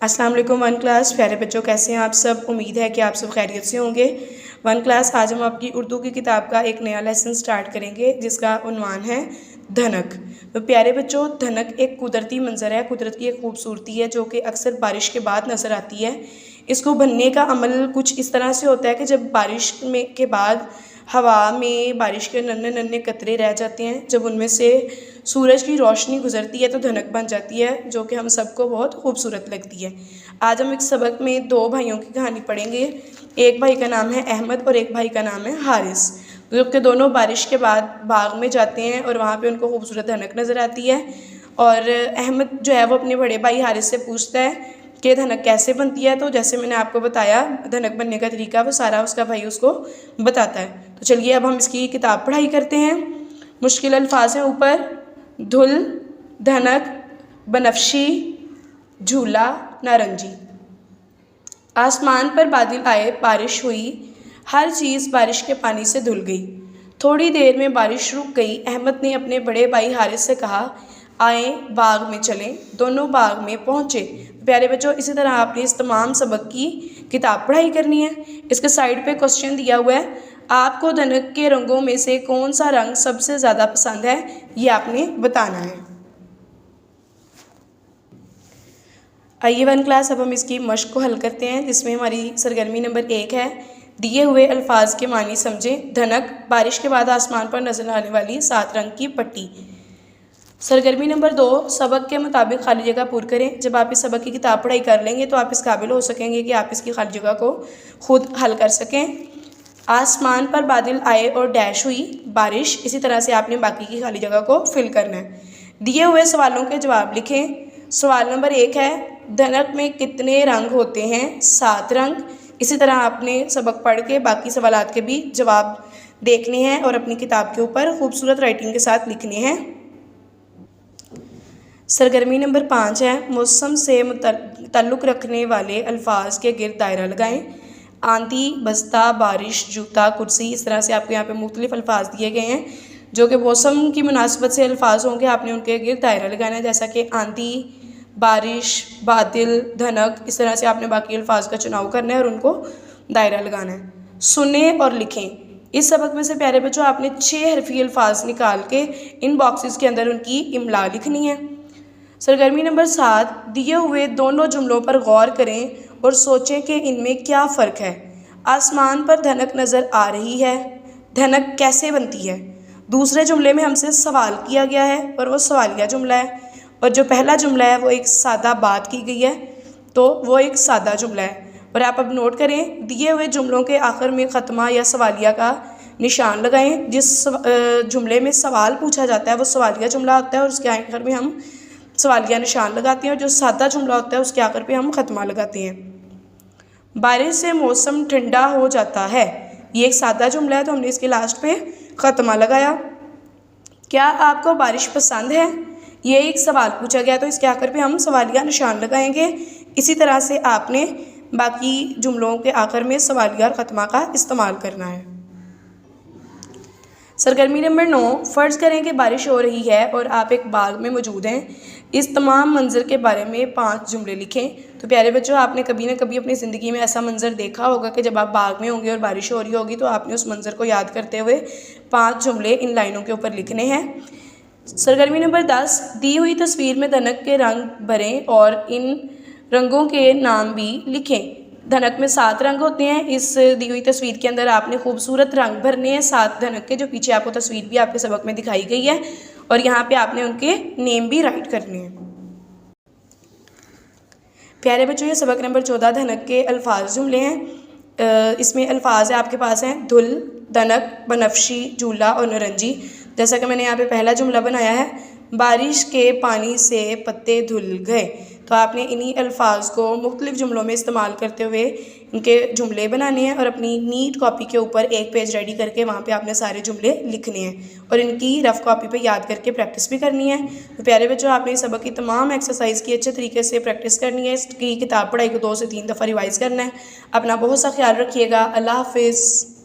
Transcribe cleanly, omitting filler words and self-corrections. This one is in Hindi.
अस्सलाम वालेकुम वन क्लास। प्यारे बच्चों, कैसे हैं आप सब। उम्मीद है कि आप सब खैरियत से होंगे। वन क्लास, आज हम आपकी उर्दू की किताब का एक नया लेसन स्टार्ट करेंगे जिसका उन्वान है धनक। तो प्यारे बच्चों, धनक एक कुदरती मंजर है, कुदरत की एक खूबसूरती है जो कि अक्सर बारिश के बाद नज़र आती है। इसको बनने का अमल कुछ इस तरह से होता है कि जब बारिश के बाद हवा में बारिश के नन्हे नन्हे कतरे रह जाते हैं, जब उनमें से सूरज की रोशनी गुजरती है तो धनक बन जाती है, जो कि हम सबको बहुत खूबसूरत लगती है। आज हम एक सबक में दो भाइयों की कहानी पढ़ेंगे। एक भाई का नाम है अहमद और एक भाई का नाम है हारिस, जो कि दोनों बारिश के बाद बाग में जाते हैं और वहाँ पे उनको खूबसूरत धनक नज़र आती है। और अहमद जो है वो अपने बड़े भाई हारिस से पूछता है कि धनक कैसे बनती है। तो जैसे मैंने आपको बताया, धनक बनने का तरीका वो सारा उसका भाई उसको बताता है। तो चलिए अब हम इसकी किताब पढ़ाई करते हैं। मुश्किल अल्फाज हैं ऊपर: धुल, धनक, बनफशी, झूला, नारंगी। आसमान पर बादल आए, बारिश हुई, हर चीज़ बारिश के पानी से धुल गई। थोड़ी देर में बारिश रुक गई। अहमद ने अपने बड़े भाई हारिस से कहा, आए बाग में चलें। दोनों बाग में पहुँचे। प्यारे बच्चों, इसी तरह आपने इस तमाम सबक की किताब पढ़ाई करनी है। इसके साइड पे क्वेश्चन दिया हुआ है, आपको धनक के रंगों में से कौन सा रंग सबसे ज़्यादा पसंद है, ये आपने बताना है। आइए वन क्लास, अब हम इसकी मश्क को हल करते हैं, जिसमें हमारी सरगर्मी नंबर 1 है, दिए हुए अल्फाज के मानी समझें। धनक, बारिश के बाद आसमान पर नजर आने वाली 7 रंग की पट्टी। सरगर्मी नंबर 2, सबक के मुताबिक खाली जगह पूरी करें। जब आप इस सबक की किताब पढ़ाई कर लेंगे तो आप इस काबिल हो सकेंगे कि आप इसकी खाली जगह को खुद हल कर सकें। आसमान पर बादल आए और डैश हुई बारिश। इसी तरह से आपने बाकी की खाली जगह को फिल करना है। दिए हुए सवालों के जवाब लिखें। सवाल नंबर 1 है, धनक में कितने रंग होते हैं? 7 रंग। इसी तरह आपने सबक पढ़ के बाकी सवालात के भी जवाब देखने हैं और अपनी किताब के ऊपर खूबसूरत राइटिंग के साथ लिखने हैं। सरगर्मी नंबर 5 है, मौसम से ताल्लुक़ रखने वाले अल्फाज के गिर्द दायरा लगाएं। आंधी, बस्ता, बारिश, जूता, कुर्सी। इस तरह से आपको यहाँ पे मुख्तलिफ अल्फाज दिए गए हैं जो कि मौसम की मुनासिबत से अल्फाज होंगे। आपने उनके गिर्द दायरा लगाना है, जैसा कि आंधी, बारिश, बादल, धनक। इस तरह से आपने बाकी अल्फाज का चुनाव करना है और उनको दायरा लगाना है। सुने और लिखें। इस सबक में से प्यारे बच्चों आपने 6 हरफी अल्फाज निकाल के इन बॉक्सेस के अंदर उनकी इमला लिखनी है। सरगर्मी नंबर 7, दिए हुए दोनों जुमलों पर गौर करें और सोचें कि इनमें क्या फ़र्क है। आसमान पर धनक नज़र आ रही है, धनक कैसे बनती है? दूसरे जुमले में हमसे सवाल किया गया है और वो सवालिया जुमला है, और जो पहला जुमला है वो एक सादा बात की गई है, तो वो एक सादा जुमला है। और आप अब नोट करें, दिए हुए जुमलों के आखिर में ख़त्मा या सवालिया का निशान लगाएं। जिस जुमले में सवाल पूछा जाता है वो सवालिया जुमला होता है और उसके आखिर में हम सवालिया निशान लगाते हैं, और जो सादा जुमला होता है उसके आखिर पे हम ख़त्मा लगाते हैं। बारिश से मौसम ठंडा हो जाता है, ये एक सादा जुमला है तो हमने इसके लास्ट पे ख़त्मा लगाया। क्या आपको बारिश पसंद है, ये एक सवाल पूछा गया तो इसके आखिर पे हम सवालिया निशान लगाएंगे। इसी तरह से आपने बाकी जुमलों के आखिर में सवालिया और ख़त्मा का इस्तेमाल करना है। सरगर्मी नंबर 9, फ़र्ज़ करें कि बारिश हो रही है और आप एक बाग में मौजूद हैं। इस तमाम मंज़र के बारे में 5 जुमले लिखें। तो प्यारे बच्चों, आपने कभी ना कभी अपनी ज़िंदगी में ऐसा मंज़र देखा होगा कि जब आप बाग में होंगे और बारिश हो रही होगी तो आपने उस मंज़र को याद करते हुए 5 जुमले इन लाइनों के ऊपर लिखने हैं। सरगर्मी नंबर 10, दी हुई तस्वीर में धनक के रंग भरें और इन रंगों के नाम भी लिखें। धनक में 7 रंग होते हैं। इस दी हुई तस्वीर के अंदर आपने खूबसूरत रंग भरने हैं 7 धनक के, जो पीछे आपको तस्वीर भी आपके सबक में दिखाई गई है, और यहाँ पे आपने उनके नेम भी राइट करने हैं। प्यारे बच्चों, ये सबक नंबर 14 धनक के अल्फाज जुमले हैं। इसमें अल्फाज है आपके पास हैं धुल, धनक, बनफशी, झूला और नारंगी। जैसा कि मैंने यहाँ पे पहला जुमला बनाया है, बारिश के पानी से पत्ते धुल गए। तो आपने इन्हीं अल्फाज को मुख्तलिफ जुमलों में इस्तेमाल करते हुए इनके जुमले बनाने हैं और अपनी नीट कॉपी के ऊपर एक पेज रेडी करके वहाँ पे आपने सारे जुमले लिखने हैं और इनकी रफ़ कॉपी पे याद करके प्रैक्टिस भी करनी है। तो प्यारे बच्चों, आपने इस सबक की तमाम एक्सरसाइज की अच्छे तरीके से प्रैक्टिस करनी है। इसकी किताब पढ़ाई को 2 से 3 दफ़ा रिवाइज़ करना है। अपना बहुत सा ख्याल रखिएगा। अल्लाह हाफिज़।